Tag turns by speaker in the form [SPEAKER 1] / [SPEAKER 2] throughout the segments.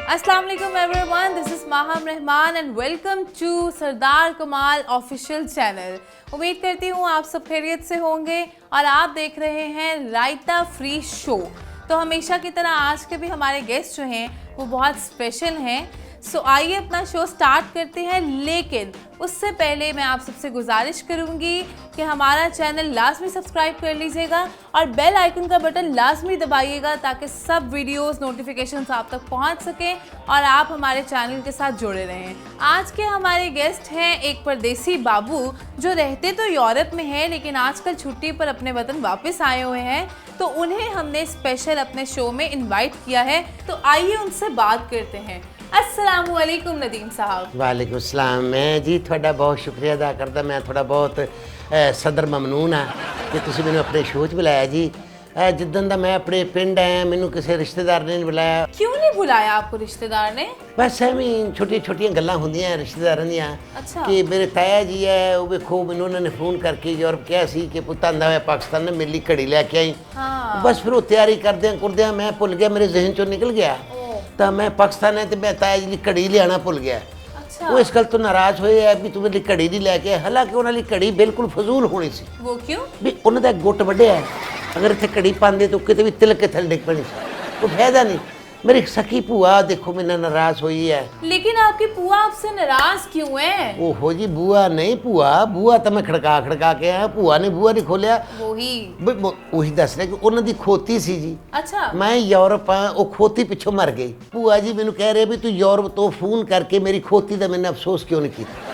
[SPEAKER 1] अस्सलाम वालेकुम everyone, this is Maham Rahman and welcome to Sardar Kamal official channel. उम्मीद करती हूँ आप सब खैरियत से होंगे और आप देख रहे हैं रायता फ्री शो। तो हमेशा की तरह आज के भी हमारे गेस्ट जो हैं वो बहुत स्पेशल हैं। सो आइए अपना शो स्टार्ट करते हैं, लेकिन उससे पहले मैं आप सबसे गुजारिश करूंगी कि हमारा चैनल लाजमी सब्सक्राइब कर लीजिएगा और बेल आइकन का बटन लाजमी दबाइएगा ताकि सब वीडियोस नोटिफिकेशंस आप तक पहुंच सकें और आप हमारे चैनल के साथ जुड़े रहें। आज के हमारे गेस्ट हैं एक परदेसी बाबू जो रहते तो यूरोप में हैं लेकिन आजकल छुट्टी पर अपने वतन वापस आए हुए हैं, तो उन्हें हमने स्पेशल अपने शो में इन्वाइट किया है। तो आइए उनसे बात करते हैं। अस्सलाम वालेकुम नदीम साहब।
[SPEAKER 2] वालेकुम सलाम। मैं जी थोड़ा बहुत शुक्रिया अदा करता, मैं थोड़ा बहुत सदर ममनून हाँ कि तुसी मैंने अपने शो च बुलाया जी। जिद्दन दा मैं अपने पिंड आया मैनू किसी रिश्तेदार ने नहीं बुलाया।
[SPEAKER 1] क्यों नहीं बुलाया आपको रिश्तेदार ने?
[SPEAKER 2] बस एवं छोटी छोटिया गल्लां होंदियां रिश्तेदारां दियां।
[SPEAKER 1] अच्छा।
[SPEAKER 2] कि मेरे ताया जी है वो वेखो मैनू उन्होंने फोन करके यूरोप कहा सी कि पुत्त आंदा होया पाकिस्तान ने मेरे लिए घड़ी लैके आई।
[SPEAKER 1] हाँ।
[SPEAKER 2] बस फिर वो तैयारी करदे मैं भुल गया, मेरे जहन चो निकल गया। तो मैं पाकिस्तान है तो मैं ताया जी घड़ी लियाना भुल गया।
[SPEAKER 1] अच्छा।
[SPEAKER 2] वो इस गल तो नाराज होए है भी तू मेरी घड़ी नहीं लैके आया, हालांकि उन्होंने घड़ी बिल्कुल फजूल होनी सी।
[SPEAKER 1] वो क्यों?
[SPEAKER 2] भी उन्होंने गुट वड्ढिया है, अगर इतने घड़ी पाते तो कितने भी तिलक के थले डिग पैनी सी, कोई फायदा नहीं। मेरी सखी भूआ देखो मेरे नाराज हुई है।
[SPEAKER 1] लेकिन आपकी बुआ आपसे नाराज क्यों है?
[SPEAKER 2] ओहो जी बुआ नहीं बुआ तो मैं खड़का के आया, भूआ ने बुआ नहीं खोलिया। वही दस रहे कि उन्होंने खोती सी जी।
[SPEAKER 1] अच्छा।
[SPEAKER 2] मैं यूरोप हाँ, वो खोती पिछों मर गई। भूआ जी मैनू कह रहे भी तू यूरोप तो फोन करके मेरी खोती का मैंने अफसोस क्यों नहीं किया।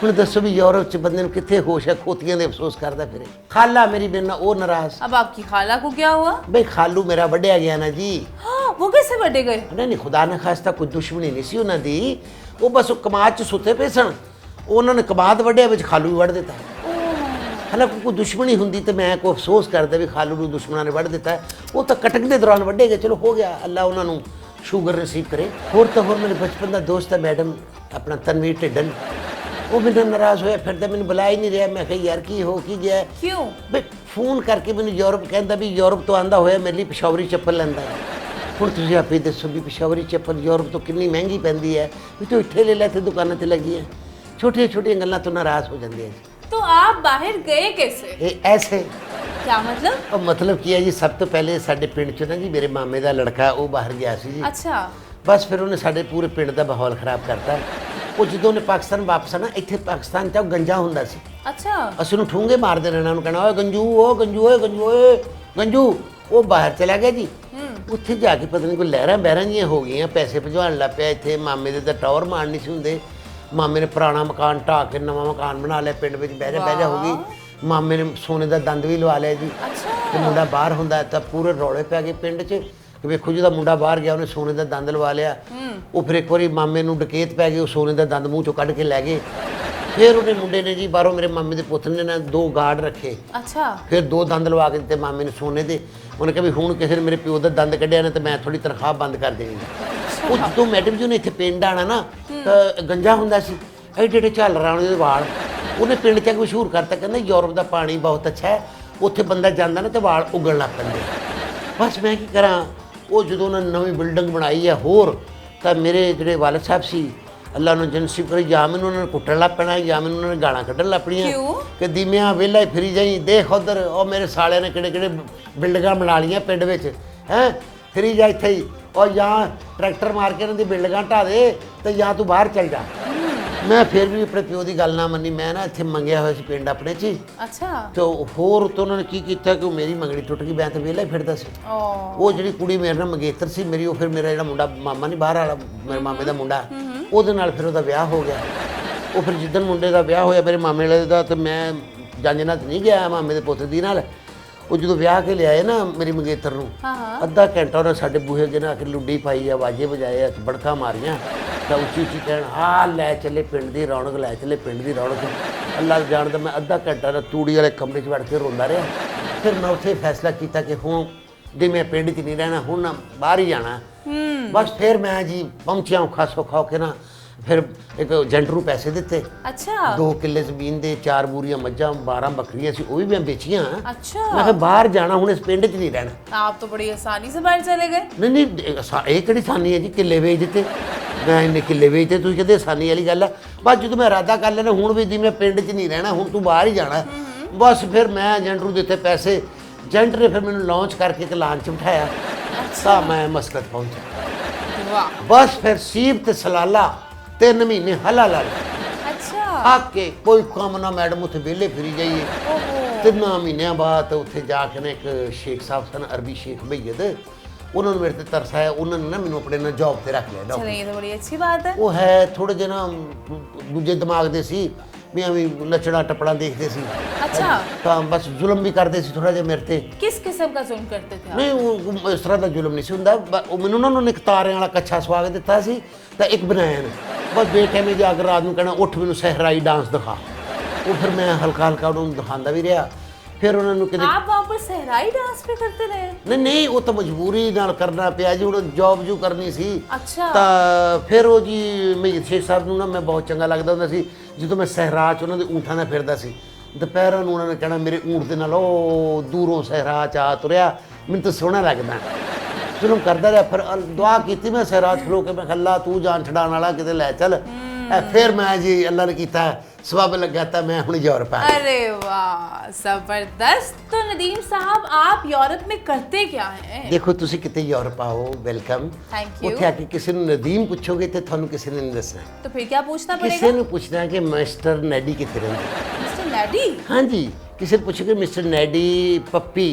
[SPEAKER 2] ਹੁਣ ਦੱਸੋ ਵੀ यूरोप च बंदे कितने होश है, खोतियां दे अफसोस करता फिरे। खाला मेरी मेरे नाल ओ नाराज।
[SPEAKER 1] अब आपकी खाला को क्या हुआ?
[SPEAKER 2] भाई खालू मेरा वड्डिया गया ना जी।
[SPEAKER 1] हाँ, वो कैसे बड़े गए?
[SPEAKER 2] नहीं खुदा ना खास्ता कोई दुश्मनी नहीं सी उन्हां दी, वो बस वो कमाद च सुते पे सन, उन्होंने कमाद वड्डिया विच खालू भी वड़ दिता। हालांकि कोई दुश्मनी हुंदी तो मैं कोई अफसोस करदा भी खालू नूं दुश्मनां ने वड़ दिता। वो तो कटक दे दौरान वड्डे गए, चलो हो गया, अल्लाह उन्होंने शुगर नसीब करे। होर तो होर मेरे बचपन का दोस्त है मैडम अपना तनवीर ढिड्डन, वो मेरे नाराज होया फिर मैंने बुला ही नहीं रहा। मैं कही यार की हो की गया?
[SPEAKER 1] क्यों?
[SPEAKER 2] भाई फोन करके मैंने यूरोप कहता भी यूरोप तो आंदा होया मेरे लिए पिशावरी चप्पल लैंदा है। हुण तुसीं आपे दसो भी पिशावरी चप्पल यूरोप तो कितनी महंगी पैंदी है, भी तो इत्थे ले लै ते दुकानां ते लगी है। छोटिया छोटिया गल्लां तो नाराज हो जांदे हैं।
[SPEAKER 1] तो आप बाहर गए कैसे?
[SPEAKER 2] ऐसे
[SPEAKER 1] क्या मतलब?
[SPEAKER 2] और मतलब की है जी, सब तो पहले साडे पिंड च ना जी मेरे मामे का लड़का वो बाहर गया सी जी।
[SPEAKER 1] अच्छा।
[SPEAKER 2] बस फिर उन्हें साडे पूरे पिंड का माहौल खराब करता। वो जो उन्हें पाकिस्तान वापस आना, इतने पाकिस्तान च गंजा होंदा सी।
[SPEAKER 1] अच्छा।
[SPEAKER 2] असं उन्हें ठूंगे मारते रहना, उन्हें कहना ओए गंजू ओ गंजू ओए गंजू ओए गंजू। वो बाहर चला गया जी। उत्थे जाके पता नहीं कोई लहरां बहरां जियां हो गई, पैसे भजवान लग पिया। इत्थे मामे दे टावर मारनी सी हुंदे। मामे ने पुराना मकान ढा के नवा मकान बना लिया, पिंड में बह जा हो गई। मामे ने सोने का दंद भी लवा लिया जी।
[SPEAKER 1] अच्छा।
[SPEAKER 2] मुंडा बाहर होंदा तो पूरे रौले पै गए पिंड च कि वेखो जो मुंडा बाहर गया उन्हें सोने का दंद लवा लिया। वो फिर एक बार मामे नूं डकैत पै गए, वो सोने का दंद मूँह चों कढ़ के लै गए। फिर उन्हें मुंडे ने जी बाहरों मेरे मामे के पुत्र ने ना 2 गार्ड रखे।
[SPEAKER 1] अच्छा।
[SPEAKER 2] फिर 2 दंद लवा के दिते मामे ने सोने के। उन्हें कहा भी हुण किसी ने मेरे प्यो का दंद कढ़िया ना तो मैं थोड़ी तनख्वाह बंद कर देनी। वो जो मैडम जी ने इत्थे पिंड आना ना तो गंजा हुंदा सी, एडे एडे झालरां उहदे वाल। उन्हें पिंड च मशहूर करता, कहना यूरोप का पानी बहुत अच्छा है, उत्थे बंदा जाता ना तो वाल उगन लग पैंदे। बस मैं की करा, वो जो उन्होंने नवी बिल्डिंग बनाई है होर, तो मेरे जोड़े वालद साहब से अल्लाह ने जनसिब करी, या मैनू उन्होंने कुट्टन लग पैना या मैनू उन्होंने गालां कड्ढन लग पईयां कि दीमिया वेला ही फिरी जाई, देख उधर और मेरे साले ने किहड़े किहड़े बिल्डिंगां बना लियां पिंड विच हैं, फिरी जा इत्थे ही, और या ट्रैक्टर मार के इन्हां दी बिल्डिंगां ढा दे तो या तू बाहर चल जा। मैं फिर भी अपने प्यो की गल ना मनी, मैं ना इत्थे मंगया होया सी पिंड अपने च।
[SPEAKER 1] अच्छा।
[SPEAKER 2] तो होर तो उन्होंने की किया कि मेरी मंगनी टुट गई, मैं तो वेला ही फिरदा सी। वो जी कुड़ी मेरे नाल मंगेतर सी मेरी, वो फिर मेरा जो मुंडा मामा नहीं बाहर वाला मेरे मामे का मुंडा, ਉਹਦੇ ਨਾਲ फिर ਉਹਦਾ ਵਿਆਹ हो गया। वो फिर जिदन मुंडे का विआह होया मेरे मामे वाले का, तो मैं जंजनाथ नहीं गया मामे के पुत्र दी नाल। वो जो विआह के लियाए ना मेरी मंगेतर नूं, अद्धा घंटा उन्हें साडे बूहे अगे ना के लुड्डी पाई, आवाजे बजाए, बड़का मारियां, तो उची उची कहण आ लै चले पिंड की रौनक, लै चले पिंड की रौनक। अल्लाह जानदा मैं अद्धा घंटा ना तूड़ी वाले कमरे च वड़ के रोंदा रहा। फिर मैं उत्थे फैसला किया कि हुण जे मैं पिंड च नहीं रहना, हुण ना बाहर ही जाना। बस फिर मैं जी पहुंचिया औखा सौखा होके ना ਫਿਰ ਇੱਕ ਏਜੰਟ ਨੂੰ ਪੈਸੇ ਦਿੱਤੇ,
[SPEAKER 1] अच्छा
[SPEAKER 2] 2 ਕਿੱਲੇ ਜ਼ਮੀਨ ਦੇ, 4 ਬੂਰੀਆਂ ਮੱਝਾਂ, 12 ਬੱਕਰੀਆਂ ਸੀ, ਉਹ ਵੀ ਮੈਂ ਵੇਚੀਆਂ।
[SPEAKER 1] अच्छा
[SPEAKER 2] ਮੈਂ ਕਿਹਾ ਬਾਹਰ ਜਾਣਾ, ਹੁਣ ਇਸ ਪਿੰਡ 'ਚ ਨਹੀਂ ਰਹਿਣਾ।
[SPEAKER 1] आप तो बड़ी आसानी से बाहर चले गए।
[SPEAKER 2] ਨਹੀਂ ਇਹ ਕਿਹੜੀ ਆਸਾਨੀ ਹੈ ਜੀ, ਕਿੱਲੇ ਵੇਚ ਦਿੱਤੇ ਮੈਂ, ਇੰਨੇ ਕਿੱਲੇ ਵੇਚਦੇ, ਤੁਸੀਂ ਕਹਿੰਦੇ ਆਸਾਨੀ ਵਾਲੀ ਗੱਲ ਹੈ। ਬਸ ਜਦੋਂ ਮੈਂ ਇਰਾਦਾ ਕਰ ਲੈਣਾ ਹੁਣ ਵੀ ਦੀ ਮੈਂ ਪਿੰਡ 'ਚ ਨਹੀਂ ਰਹਿਣਾ, ਹੁਣ ਤੂੰ ਬਾਹਰ ਹੀ ਜਾਣਾ, ਬਸ ਫਿਰ ਮੈਂ ਏਜੰਟ ਨੂੰ ਦਿੱਤੇ ਪੈਸੇ, ਏਜੰਟ ਨੇ ਫਿਰ ਮੈਨੂੰ ਲਾਂਚ ਕਰਕੇ ਇੱਕ ਲਾਂਚ ਬਿਠਾਇਆ ਤਾਂ ਮੈਂ ਮਸਕਤ ਪਹੁੰਚਿਆ।
[SPEAKER 1] वाह,
[SPEAKER 2] ਬਸ ਫਿਰ ਸੀਬ ਤੇ ਸਲਾਲਾ 3 ਮਹੀਨੇ ਹਲਾ ਲਾ ਲਏ।
[SPEAKER 1] अच्छा
[SPEAKER 2] ਆ ਕੇ ਕੋਈ ਕੰਮ ਨਾ, ਮੈਡਮ ਉੱਥੇ ਵਿਹਲੇ ਫਿਰੀ ਜਾਈਏ।
[SPEAKER 1] ओहो
[SPEAKER 2] 3 ਮਹੀਨਿਆਂ ਬਾਅਦ ਉੱਥੇ ਜਾ ਕੇ ਨਾ ਇੱਕ ਸ਼ੇਖ ਸਾਹਿਬ ਸਨ, ਅਰਬੀ ਸ਼ੇਖ ਬਈਦ, ਉਹਨਾਂ ਨੂੰ ਮੇਰੇ ਤੇ ਤਰਸ ਆਇਆ, ਉਹਨਾਂ ਨੇ ਨਾ ਮੈਨੂੰ ਆਪਣੇ ਨਾਲ ਜੌਬ ਤੇ ਰੱਖ ਲਿਆ।
[SPEAKER 1] चलिए ये तो बड़ी अच्छी बात है।
[SPEAKER 2] ਉਹ ਹੈ ਥੋੜੇ ਜਿਹੇ ਨਾ ਦੂਜੇ ਦਿਮਾਗ ਦੇ ਸੀ, ਵੀ ਐਵੇਂ ਨੱਚਣਾ ਟੱਪਣਾ ਦੇਖਦੇ ਸੀ,
[SPEAKER 1] अच्छा
[SPEAKER 2] ਤਾਂ ਬਸ ਜ਼ੁਲਮ ਵੀ ਕਰਦੇ ਸੀ ਥੋੜਾ ਜਿਹਾ ਮੇਰੇ ਤੇ।
[SPEAKER 1] किस किस्म का जुल्म करते थे आप?
[SPEAKER 2] ਨਹੀਂ ਉਹ ਇਸ ਤਰ੍ਹਾਂ ਦਾ ਜ਼ੁਲਮ ਨਹੀਂ ਸੀ ਹੁੰਦਾ, ਉਹ ਮੈਨੂੰ ਨਾ ਉਹਨਾਂ ਨੇ ਇੱਕ ਤਾਰਿਆਂ ਵਾਲਾ ਕੱਛਾ ਸਵਾ ਕੇ ਦਿੱਤਾ ਸੀ ਤਾਂ ਇੱਕ ਬਨਾਇਨ, ਬਸ ਬੇਟੇ ਨੇ ਜਾ ਕੇ ਰਾਤ ਨੂੰ ਕਹਿਣਾ ਉੱਠ ਮੈਨੂੰ ਸਹਿਰਾਈ ਡਾਂਸ ਦਿਖਾ, ਉਹ ਫਿਰ ਮੈਂ ਹਲਕਾ ਹਲਕਾ ਉਹਨਾਂ ਨੂੰ ਦਿਖਾਉਂਦਾ ਵੀ ਰਿਹਾ। ਫਿਰ ਉਹਨਾਂ ਨੂੰ ਕਿਤੇ
[SPEAKER 1] आप वहाँ पर सहराई डांस भी करते रहे?
[SPEAKER 2] ਨਹੀਂ ਉਹ ਤਾਂ ਮਜਬੂਰੀ ਨਾਲ ਕਰਨਾ ਪਿਆ ਜੀ, ਹੁਣ ਜੌਬ ਜੂ ਕਰਨੀ ਸੀ।
[SPEAKER 1] अच्छा
[SPEAKER 2] ਤਾਂ ਫਿਰ ਉਹ ਜੀ ਮਹੀਤ ਸ਼ੇਖ ਸਾਹਿਬ ਨੂੰ ਨਾ ਮੈਂ ਬਹੁਤ ਚੰਗਾ ਲੱਗਦਾ ਹੁੰਦਾ ਸੀ, ਜਦੋਂ ਮੈਂ ਸਹਿਰਾ 'ਚ ਉਹਨਾਂ ਦੇ ਊਂਠਾਂ ਨਾਲ ਫਿਰਦਾ ਸੀ, ਦੁਪਹਿਰਾਂ ਨੂੰ ਉਹਨਾਂ ਨੇ ਕਹਿਣਾ ਮੇਰੇ ਊਂਠ ਦੇ ਨਾਲ ਉਹ ਦੂਰੋਂ ਸਹਿਰਾ 'ਚ ਆ ਤੁਰਿਆ, ਮੈਨੂੰ ਤਾਂ ਸੋਹਣਾ ਲੱਗਦਾ। ਜ਼ੁਲਮ ਕਰਦਾ ਰਿਹਾ, ਫਿਰ ਦੁਆ ਕੀਤੀ ਮੈਂ ਸਹਿਰਾ 'ਚ ਖਲੋ ਕੇ, ਮੈਂ ਕਿਹਾ ਅੱਲਾ ਤੂੰ ਜਾਨ ਛਡਾਉਣ ਵਾਲਾ, ਕਿਤੇ ਲੈ ਚੱਲ। ਫਿਰ ਮੈਂ ਜੀ ਅੱਲਾ ਨੇ ਕੀਤਾ ਸਬਬ ਲੱਗਾ ਤਾਂ ਮੈਂ ਹੁਣ ਯੂਰਪ ਆ ਗਿਆ।
[SPEAKER 1] अरे वाह जबरदस्त। तो नदीम साहब आप यूरोप में करते क्या हैं?
[SPEAKER 2] ਦੇਖੋ ਤੁਸੀਂ ਕਿਤੇ ਯੂਰਪ ਆਓ, ਵੈਲਕਮ।
[SPEAKER 1] Thank you।
[SPEAKER 2] ਉੱਥੇ ਆ ਕੇ ਕਿਸੇ ਨੂੰ ਨਦੀਮ ਪੁੱਛੋਗੇ ਤੇ ਤੁਹਾਨੂੰ ਕਿਸੇ ਨੇ ਨਹੀਂ ਦੱਸਣਾ,
[SPEAKER 1] तो फिर क्या पूछना
[SPEAKER 2] ਕਿਸੇ
[SPEAKER 1] पड़ेगा?
[SPEAKER 2] ਨੂੰ ਪੁੱਛਣਾ ਕਿ ਮਿਸਟਰ ਨੈਡੀ ਕਿੱਥੇ ਰਹਿੰਦੇ।
[SPEAKER 1] Mister needy?
[SPEAKER 2] ਹਾਂਜੀ, ਕਿਸੇ ਨੂੰ ਪੁੱਛੋਗੇ ਮਿਸਟਰ ਨੈਡੀ ਪੱਪੀ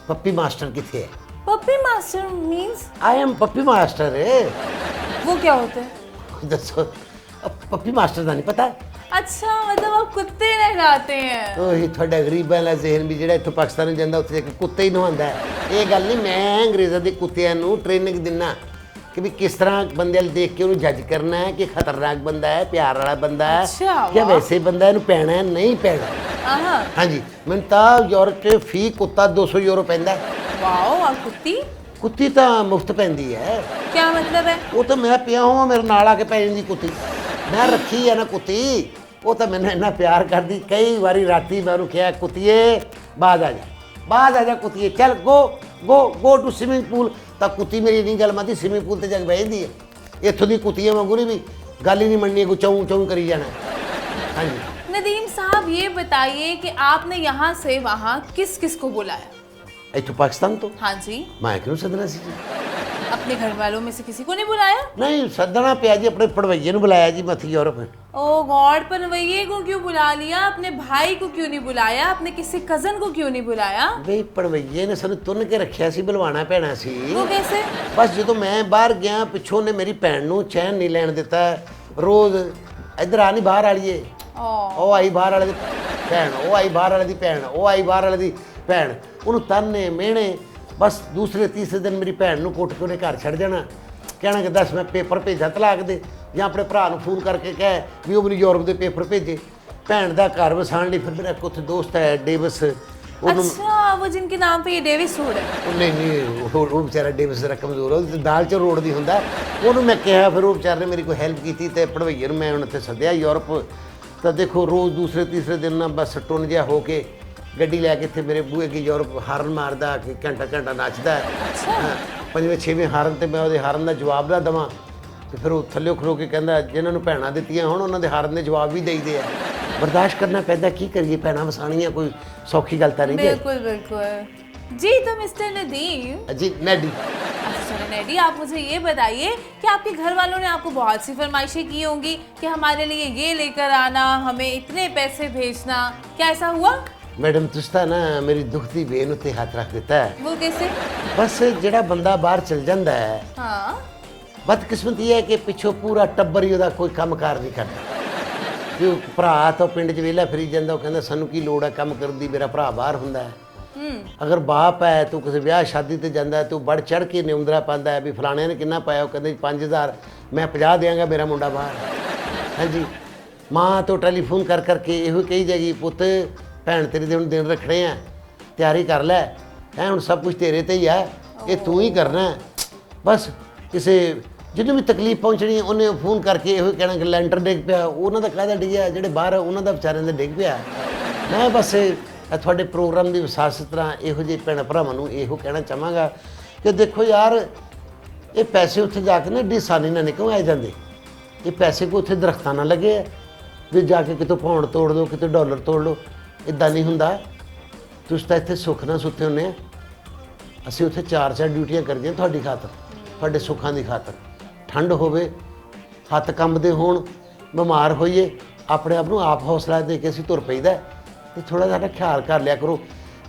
[SPEAKER 2] ਪੱਪੀ ਮਾਸਟਰ ਕਿੱਥੇ ਹੈ।
[SPEAKER 1] Puppy master means?
[SPEAKER 2] I am puppy master
[SPEAKER 1] वो क्या होता है?
[SPEAKER 2] ਦੱਸੋ, ਪੱਪੀ ਮਾਸਟਰ ਦਾ ਨਹੀਂ ਪਤਾ।
[SPEAKER 1] अच्छा मतलब आप कुत्ते नहलाते हैं।
[SPEAKER 2] ਉਹੀ ਤੁਹਾਡਾ ਗਰੀਬਾਂ ਦਾ ਜ਼ਿਹਨ ਵੀ ਜਿਹੜਾ ਇੱਥੋਂ ਪਾਕਿਸਤਾਨ ਨੂੰ ਜਾਂਦਾ ਉੱਥੇ ਜਾ ਕੇ ਕੁੱਤੇ ਹੀ ਨਹਾਉਂਦਾ ਹੈ। ਇਹ ਗੱਲ ਨਹੀਂ, ਮੈਂ ਅੰਗਰੇਜ਼ਾਂ ਦੇ ਕੁੱਤਿਆਂ ਨੂੰ ਟ੍ਰੇਨਿੰਗ ਦਿੰਨਾ ਕਿ ਵੀ ਕਿਸ ਤਰ੍ਹਾਂ ਬੰਦੇ ਵੱਲ ਦੇਖ ਕੇ ਉਹਨੂੰ ਜੱਜ ਕਰਨਾ ਹੈ ਕਿ ਖਤਰਨਾਕ ਬੰਦਾ ਹੈ, ਪਿਆਰ ਵਾਲਾ ਬੰਦਾ ਹੈ,
[SPEAKER 1] ਅੱਛਾ,
[SPEAKER 2] ਜਾਂ
[SPEAKER 1] ਵਾਹ।
[SPEAKER 2] ਵੈਸੇ ਬੰਦਾ ਇਹਨੂੰ ਪੈਣਾ ਹੈ, ਨਹੀਂ ਪੈਣਾ।
[SPEAKER 1] आहा,
[SPEAKER 2] ਹਾਂਜੀ, ਮੈਨੂੰ ਤਾਂ ਯੂਰਪ 'ਚ ਫੀ ਕੁੱਤਾ 200 ਯੂਰੋ ਪੈਂਦਾ ਹੈ।
[SPEAKER 1] वाओ और कुत्ती?
[SPEAKER 2] ਕੁੱਤੀ ਤਾਂ ਮੁਫਤ ਪੈਂਦੀ ਹੈ।
[SPEAKER 1] क्या मतलब है?
[SPEAKER 2] ਉਹ ਤਾਂ ਮੈਂ ਪਿਆ ਹਾਂ, ਮੇਰੇ ਨਾਲ ਆ ਕੇ ਪੈ ਜਾਂਦੀ ਕੁੱਤੀ, ਮੈਂ ਰੱਖੀ ਹੈ ਨਾ ਕੁੱਤੀ, ਉਹ ਤਾਂ ਮੈਨੂੰ ਇੰਨਾ ਪਿਆਰ ਕਰਦੀ। ਕਈ ਵਾਰੀ ਰਾਤੀ ਮੈਂ ਉਹਨੂੰ ਕਿਹਾ ਕੁੱਤੀਏ ਬਾਹਰ ਆ ਜਾ, ਬਾਹਰ ਆ ਜਾ ਕੁੱਤੀਏ, ਚੱਲ ਗੋ ਟੂ ਸਵਿਮਿੰਗ ਪੂਲ, ਤਾਂ ਕੁੱਤੀ ਮੇਰੀ ਨਹੀਂ ਗੱਲ ਮੰਨਦੀ, ਸਵਿਮਿੰਗ ਪੂਲ ਤੇ ਜਾ ਕੇ ਬਹਿ ਜਾਂਦੀ ਹੈ। ਇੱਥੋਂ ਦੀ ਕੁੱਤੀਆਂ ਵਾਂਗੂ ਨਹੀਂ ਵੀ ਗੱਲ ਹੀ ਨਹੀਂ ਮੰਨਣੀ, ਕੋਈ ਚੌਂ ਚੌਂ ਕਰੀ ਜਾਣਾ। ਹਾਂਜੀ,
[SPEAKER 1] नदीम साहब ये बताइए कि आपने यहाँ से वहाँ किस किस को बुलाया?
[SPEAKER 2] ਇੱਥੋਂ ਪਾਕਿਸਤਾਨ ਤੋਂ
[SPEAKER 1] हाँ जी,
[SPEAKER 2] ਮੈਂ ਕਿਉਂ ਸੱਦਣਾ ਸੀ ਜੀ।
[SPEAKER 1] अपने घर वालों में से किसी को नहीं बुलाया?
[SPEAKER 2] ਨਹੀਂ ਸੱਦਣਾ ਪਿਆ ਜੀ, ਆਪਣੇ ਪੜਵਈਏ ਨੂੰ ਬੁਲਾਇਆ जी मथी यूरोप।
[SPEAKER 1] ओ गॉड, पनवैये को क्यों बुला लिया? अपने भाई को क्यों नहीं बुलाया? अपने किसी कजन को क्यों नहीं बुलाया?
[SPEAKER 2] ਬਈ ਪੜਵਈਏ ਨੇ ਸਾਨੂੰ ਤੁੰਨ ਕੇ ਰੱਖਿਆ ਸੀ, ਬੁਲਵਾਉਣਾ ਪੈਣਾ ਸੀ।
[SPEAKER 1] वो कैसे?
[SPEAKER 2] ਬਸ ਜਦੋਂ ਮੈਂ ਬਾਹਰ ਗਿਆ, ਪਿੱਛੋਂ ਨੇ ਮੇਰੀ ਭੈਣ ਨੂੰ ਚੈਨ ਨਹੀਂ ਲੈਣ ਦਿੱਤਾ, ਰੋਜ਼ ਇੱਧਰ ਆ ਨਹੀਂ ਬਾਹਰ ਵਾਲੀਏ,
[SPEAKER 1] ओ
[SPEAKER 2] ਉਹ ਆਈ ਬਾਹਰ ਵਾਲੇ ਦੀ ਭੈਣ, ਉਹ ਆਈ ਬਾਹਰ ਵਾਲੇ ਦੀ ਭੈਣ, ਉਹ ਆਈ ਬਾਹਰ ਵਾਲੇ ਦੀ ਭੈਣ, ਉਹਨੂੰ ਤਾਨੇ ਮਿਹਣੇ। ਬਸ ਦੂਸਰੇ ਤੀਸਰੇ ਦਿਨ ਮੇਰੀ ਭੈਣ ਨੂੰ ਕੁੱਟ ਕੇ ਉਹਨੇ ਘਰ ਛੱਡ ਜਾਣਾ, ਕਹਿਣਾ ਕਿ ਦੱਸ ਮੈਂ ਪੇਪਰ ਭੇਜਾਂ ਤਲਾਕ ਦੇ, ਜਾਂ ਆਪਣੇ ਭਰਾ ਨੂੰ ਫੋਨ ਕਰਕੇ ਕਹਿ ਵੀ ਉਹ ਮੈਨੂੰ ਯੂਰਪ ਦੇ ਪੇਪਰ ਭੇਜੇ। ਭੈਣ ਦਾ ਘਰ ਵਸਾਉਣ ਲਈ ਫਿਰ ਮੇਰਾ ਇੱਕ ਉੱਥੇ ਦੋਸਤ ਹੈ ਡੇਵਿਸ, ਉਹਨੂੰ
[SPEAKER 1] अच्छा, वो जिनके नाम पे ये डेविस रोड है।
[SPEAKER 2] ਉਹ ਨਹੀਂ ਉਹ ਵਿਚਾਰਾ ਡੇਵਿਸ ਜ਼ਰਾ ਕਮਜ਼ੋਰ, ਉਹ ਦਾਲ ਚ ਰੋੜ ਦੀ ਹੁੰਦਾ, ਉਹਨੂੰ ਮੈਂ ਕਿਹਾ, ਫਿਰ ਉਹ ਵਿਚਾਰੇ ਨੇ ਮੇਰੀ ਕੋਈ ਹੈਲਪ ਕੀਤੀ ਤੇ ਪੜਵਈਏ ਨੂੰ ਮੈਂ ਹੁਣ ਇੱਥੇ ਸੱਦਿਆ ਯੂਰਪ। ਤਾਂ ਦੇਖੋ ਰੋਜ਼ ਦੂਸਰੇ ਤੀਸਰੇ ਦਿਨ ਨਾ ਬਸ ਟੁੰਨ ਜਿਹਾ ਹੋ ਕੇ ਗੱਡੀ ਲੈ ਕੇ ਇੱਥੇ ਮੇਰੇ ਬੂਹੇ ਅੱਗੇ ਯੂਰਪ ਹਾਰਨ ਮਾਰਦਾ ਕਿ ਘੰਟਾ ਘੰਟਾ ਨੱਚਦਾ ਹੈ। ਹਾਂ, ਪੰਜਵੇਂ ਛੇਵੇਂ ਹਾਰਨ ਤੇ ਮੈਂ ਉਹਦੇ ਹਾਰਨ ਦਾ ਜਵਾਬ ਨਾ ਦੇਵਾਂ, ਤੇ ਫਿਰ ਉਹ ਥੱਲੇ ਖਲੋ ਕੇ ਕਹਿੰਦਾ ਜਿਨ੍ਹਾਂ ਨੂੰ ਭੈਣਾਂ ਦਿੱਤੀਆਂ ਹੁਣ ਉਹਨਾਂ ਦੇ ਹਾਰਨ ਦੇ ਜਵਾਬ ਵੀ ਦੇਈਦੇ ਆ। ਬਰਦਾਸ਼ਤ ਕਰਨਾ ਪੈਂਦਾ, ਕੀ ਕਰੀਏ, ਭੈਣਾਂ ਵਸਾਣੀਆਂ ਕੋਈ ਸੌਖੀ ਗੱਲ ਤਾਂ ਨਹੀਂ ਹੈ
[SPEAKER 1] बिल्कुल बिल्कुल जी। तो मिस्टर नदीम,
[SPEAKER 2] जी। नैडी,
[SPEAKER 1] अच्छा चलो नैडी, आप मुझे ये बताइए कि आपके घर वालों ने आपको बहुत सी फरमाइशें की होंगी कि हमारे लिए ये लेकर आना, हमें इतने पैसे भेजना, क्या ऐसा हुआ?
[SPEAKER 2] मैडम तुस ਤਾਂ ਨਾ ਮੇਰੀ ਦੁੱਖ ਦੀ ਵੇਨ ਉੱਤੇ ਹੱਥ ਰੱਖ ਦਿੱਤਾ ਹੈ।
[SPEAKER 1] वो कैसे?
[SPEAKER 2] ਬਸ ਜਿਹੜਾ ਬੰਦਾ ਬਾਹਰ ਚਲ ਜਾਂਦਾ ਹੈ,
[SPEAKER 1] हाँ
[SPEAKER 2] ਬਦਕਿਸਮਤੀ ਇਹ ਹੈ ਕਿ ਪਿੱਛੋਂ ਪੂਰਾ ਟੱਬਰ ਹੀ ਉਹਦਾ ਕੋਈ ਕੰਮਕਾਰ ਨਹੀਂ ਕਰਦਾ। ਕਿ ਉਹ ਭਰਾ ਤਾਂ ਪਿੰਡ 'ਚ ਵਿਹਲਾ ਫਿਰੀ ਜਾਂਦਾ, ਉਹ ਕਹਿੰਦਾ ਸਾਨੂੰ ਕੀ ਲੋੜ ਹੈ ਕੰਮ ਕਰਨ ਦੀ, ਮੇਰਾ ਭਰਾ ਬਾਹਰ ਹੁੰਦਾ ਹੈ। ਅਗਰ ਬਾਪ ਹੈ ਤੂੰ ਕਿਸੇ ਵਿਆਹ ਸ਼ਾਦੀ ਤੇ ਜਾਂਦਾ, ਤੂੰ ਵੱਧ ਚੜ ਕੇ ਨਿਉਂਦਰਾ ਪਾਉਂਦਾ ਹੈ ਵੀ ਫਲਾਣਿਆਂ ਨੇ ਕਿੰਨਾ ਪਾਇਆ, ਉਹ ਕਹਿੰਦੇ 5000, ਮੈਂ 50 ਦਿਆਂਗਾ, ਮੇਰਾ ਮੁੰਡਾ ਬਾਹਰ। ਹਾਂਜੀ, ਮਾਂ ਤੋਂ ਟੈਲੀਫੋਨ ਕਰ ਕਰਕੇ ਇਹੋ ਕਹੀ ਜਾਏਗੀ ਪੁੱਤ ਭੈਣ ਤੇਰੀ ਦੇ ਹੁਣ ਦਿਨ ਰੱਖਣੇ ਆ, ਤਿਆਰੀ ਕਰ ਲੈ, ਹੈ ਹੁਣ ਸਭ ਕੁਝ ਤੇਰੇ ਤੇ ਹੀ ਹੈ, ਇਹ ਤੂੰ ਹੀ ਕਰਨਾ ਹੈ। ਬਸ ਕਿਸੇ ਜਿਹਨੂੰ ਵੀ ਤਕਲੀਫ ਪਹੁੰਚਣੀ ਉਹਨੇ ਫੋਨ ਕਰਕੇ ਇਹੋ ਕਹਿਣਾ ਕਿ ਲੈਂਟਰ ਡਿੱਗ ਪਿਆ, ਉਹਨਾਂ ਦਾ ਕਾਹਦਾ ਡਿੱਗਿਆ, ਜਿਹੜੇ ਬਾਹਰ ਆ ਉਹਨਾਂ ਦਾ ਵਿਚਾਰਿਆਂ ਦਾ ਡਿੱਗ ਪਿਆ। ਮੈਂ ਬਸ ਤੁਹਾਡੇ ਪ੍ਰੋਗਰਾਮ ਦੀ ਵਿਸਾਸ ਤਰ੍ਹਾਂ ਇਹੋ ਜਿਹੇ ਭੈਣ ਭਰਾਵਾਂ ਨੂੰ ਇਹੋ ਕਹਿਣਾ ਚਾਹਾਂਗਾ ਕਿ ਦੇਖੋ ਯਾਰ, ਇਹ ਪੈਸੇ ਉੱਥੇ ਜਾ ਕੇ ਨਾ ਏਡੀ ਆਸਾਨੀ ਨਾਲ ਨਹੀਂ ਕਮਾਏ ਜਾਂਦੇ। ਇਹ ਪੈਸੇ ਕੋ ਉੱਥੇ ਦਰਖਤਾਂ ਨਾਲ ਲੱਗੇ ਆ ਵੀ ਜਾ ਕੇ ਕਿਤੋਂ ਪਾਉਂਡ ਤੋੜ ਲਓ, ਕਿਤੇ ਡਾਲਰ ਤੋੜ ਲਓ, ਇਦਾਂ ਨਹੀਂ ਹੁੰਦਾ। ਤੁਸੀਂ ਤਾਂ ਇੱਥੇ ਸੁੱਖ ਨਾਲ ਸੁੱਤੇ ਹੁੰਦੇ ਆ, ਅਸੀਂ ਉੱਥੇ 4 ਡਿਊਟੀਆਂ ਕਰਦੀਆਂ ਤੁਹਾਡੀ ਖਾਤਰ, ਤੁਹਾਡੇ ਸੁੱਖਾਂ ਦੀ ਖਾਤਰ। ਠੰਡ ਹੋਵੇ, ਹੱਥ ਕੰਬਦੇ ਹੋਣ, ਬਿਮਾਰ ਹੋਈਏ, ਆਪਣੇ ਆਪ ਨੂੰ ਆਪ ਹੌਸਲਾ ਦੇ ਕੇ ਅਸੀਂ ਤੁਰ ਪਈਦਾ ਤੇ ਥੋੜਾ ਜਿਹਾ ਖਿਆਲ ਕਰ ਲਿਆ ਕਰੋ।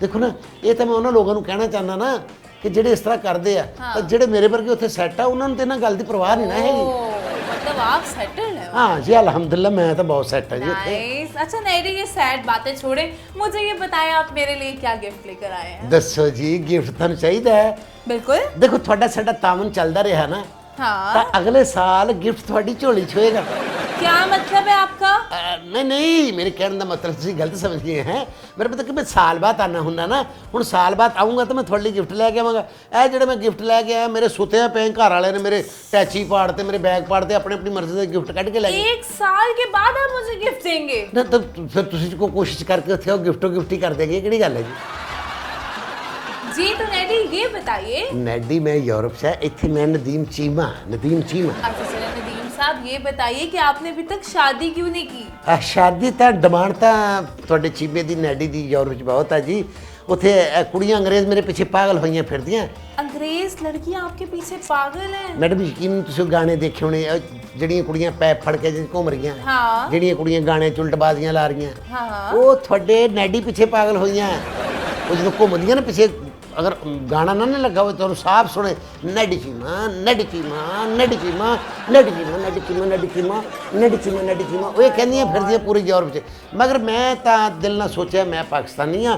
[SPEAKER 2] ਦੇਖੋ ਨਾ, ਇਹ ਤਾਂ ਮੈਂ ਉਹਨਾਂ ਲੋਕਾਂ ਨੂੰ ਕਹਿਣਾ ਚਾਹੁੰਦਾ ਨਾ ਕਿ ਜਿਹੜੇ ਇਸ ਤਰ੍ਹਾਂ ਕਰਦੇ ਆ, ਤਾਂ ਜਿਹੜੇ ਮੇਰੇ ਵਰਗੇ ਉੱਥੇ ਸੈੱਟ ਆ ਉਹਨਾਂ ਨੂੰ ਤੇ ਇਹਨਾਂ ਗੱਲ ਦੀ ਪਰਵਾਹ ਨਹੀਂ ਨਾ ਹੈਗੀ।
[SPEAKER 1] मतलब आप सेटल्ड है?
[SPEAKER 2] हाँ जी अल्हम्दुलिल्लाह, मैं तो बहुत सेट है जी।
[SPEAKER 1] नाइस। अच्छा नहीं, ये सैड बातें छोड़े, मुझे ये बताएं आप मेरे लिए क्या गिफ्ट लेकर आए हैं?
[SPEAKER 2] दसो जी, गिफ्ट थानू चाहिए है?
[SPEAKER 1] बिल्कुल।
[SPEAKER 2] देखो थोड़ा साडा तामन चलता रहा ना,
[SPEAKER 1] हाँ।
[SPEAKER 2] तो अगले साल गिफ्ट थोड़ी झोली च होएगा।
[SPEAKER 1] क्या मतलब है आपका?
[SPEAKER 2] नहीं, मेरे कहने का मतलब तुम गलत समझ गए हैं। मेरा मतलब कि मैं साल बाद आना हुंदा ना, हुण साल बाद आऊँगा तो मैं थोड़े लिए गिफ्ट लैके आवांगा। ਇਹ ਜਿਹੜੇ मैं गिफ्ट लैके आया, मेरे सुते पे घर वाले ने मेरे टैची पाड़ते, मेरे बैग पाड़ते, अपनी अपनी मर्जी से गिफ्ट कट के लै गए।
[SPEAKER 1] 1 साल के बाद आप मुझे गिफ्ट देंगे?
[SPEAKER 2] ना तो फिर तुसी को कोशिश करके उत्थे गिफ्टो गिफ्ट ही कर देंगे, किहड़ी गल है जी?
[SPEAKER 1] जी तो नैडी ये बताइए।
[SPEAKER 2] नैडी मैं यूरोप से, इत्थे मैं नदीम चीमा।
[SPEAKER 1] अच्छा चलिए नदीम साहब, ये बताइए कि आपने अभी तक शादी क्यों नहीं की?
[SPEAKER 2] शादी तो डिमांड तो तुहाडे चीमे दी नैडी दी यूरोप च बहुत है जी। उत्थे कुड़ियां अंग्रेज मेरे पीछे पागल होइयां फिरदियां।
[SPEAKER 1] अंग्रेज लड़कियां आपके पीछे पागल हैं?
[SPEAKER 2] मैडम यकीन तुसीं गाने देखे होने, ਜਿਹੜੀਆਂ ਕੁੜੀਆਂ ਪੈਪ ਫੜ ਕੇ ਘੁੰਮ ਰਹੀਆਂ,
[SPEAKER 1] हाँ
[SPEAKER 2] ਜਿਹੜੀਆਂ ਕੁੜੀਆਂ ਗਾਣੇ ਚ ਉਲਟਬਾਜ਼ੀਆਂ ਲਾ ਰਹੀਆਂ,
[SPEAKER 1] हाँ।
[SPEAKER 2] ਉਹ ਤੁਹਾਡੇ ਨੈਡੀ ਪਿੱਛੇ ਪਾਗਲ ਹੋਈਆਂ। ਉਹ ਜਦੋਂ ਘੁੰਮਦੀਆਂ ਨਾ ਪਿੱਛੇ, अगर गाना ना लगा हो तो साफ सुने, needy Cheema needy Cheema needy Cheema needy Cheema needy Cheema needy Cheema needy Cheema needy Cheema, वो कहदियाँ फिरदियाँ पूरी यूरोप च। मगर मैं तो दिल ना सोचा, मैं पाकिस्तानी हाँ,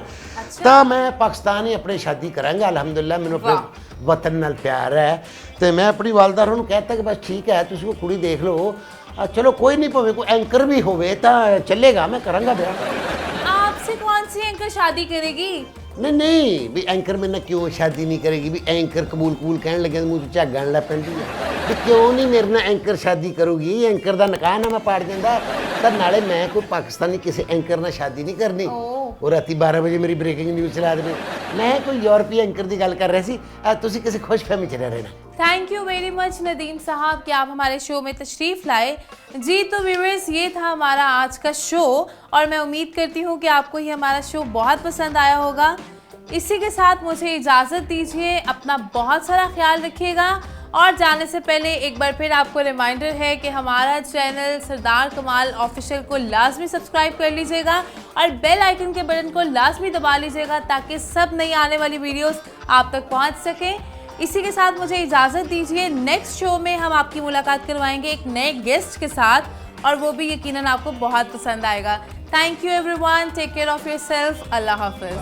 [SPEAKER 2] तो मैं पाकिस्तान ही अपनी शादी करांगा अल्हम्दुलिल्लाह। मैंने अपने वतन नाल प्यार है, तो मैं अपनी वालदा ਨੂੰ कहता कि बस ठीक है, तुसीं वो कुड़ी देख लो, चलो कोई नहीं, भावें कोई एंकर भी होवे तो चलेगा, मैं करांगा ब्याह।
[SPEAKER 1] आपसे कौन सी एंकर शादी करेगी?
[SPEAKER 2] नहीं भी एंकर मेरे क्यों शादी नहीं करेगी, भी एंकर कबूल कहने लगे मुँह तो झागण लग पैंदी है, भी क्यों नहीं मेरे नाल एंकर शादी करूगी? एंकर का निकाह ना मैं पाड़ देंदा, तो नाले मैं कोई पाकिस्तानी किसी एंकर नाल शादी नहीं करनी। और राती 12 बजे मेरी ब्रेकिंग न्यूज़ चला देवे। मैं कोई यूरोपीय एंकर की गल कर रहा सी, तुसीं किसी खुशफहमी च रह रहे ना।
[SPEAKER 1] Thank you very much Nadeem साहब कि आप हमारे शो में तशरीफ़ लाए। जी तो व्यूअर्स, ये था हमारा आज का शो और मैं उम्मीद करती हूँ कि आपको ये हमारा शो बहुत पसंद आया होगा। इसी के साथ मुझे इजाज़त दीजिए, अपना बहुत सारा ख्याल रखिएगा और जाने से पहले एक बार फिर आपको रिमाइंडर है कि हमारा चैनल सरदार कमाल ऑफिशियल को लाजमी सब्सक्राइब कर लीजिएगा और बेल आइकन के बटन को लाजमी दबा लीजिएगा ताकि सब नई आने वाली वीडियोस आप तक पहुंच सकें। इसी के साथ मुझे इजाज़त दीजिए। नेक्स्ट शो में हम आपकी मुलाकात करवाएंगे एक नए गेस्ट के साथ और वो भी यकीनन आपको बहुत पसंद आएगा। Thank you everyone, take care of yourself, अल्लाह हाफ़िज़।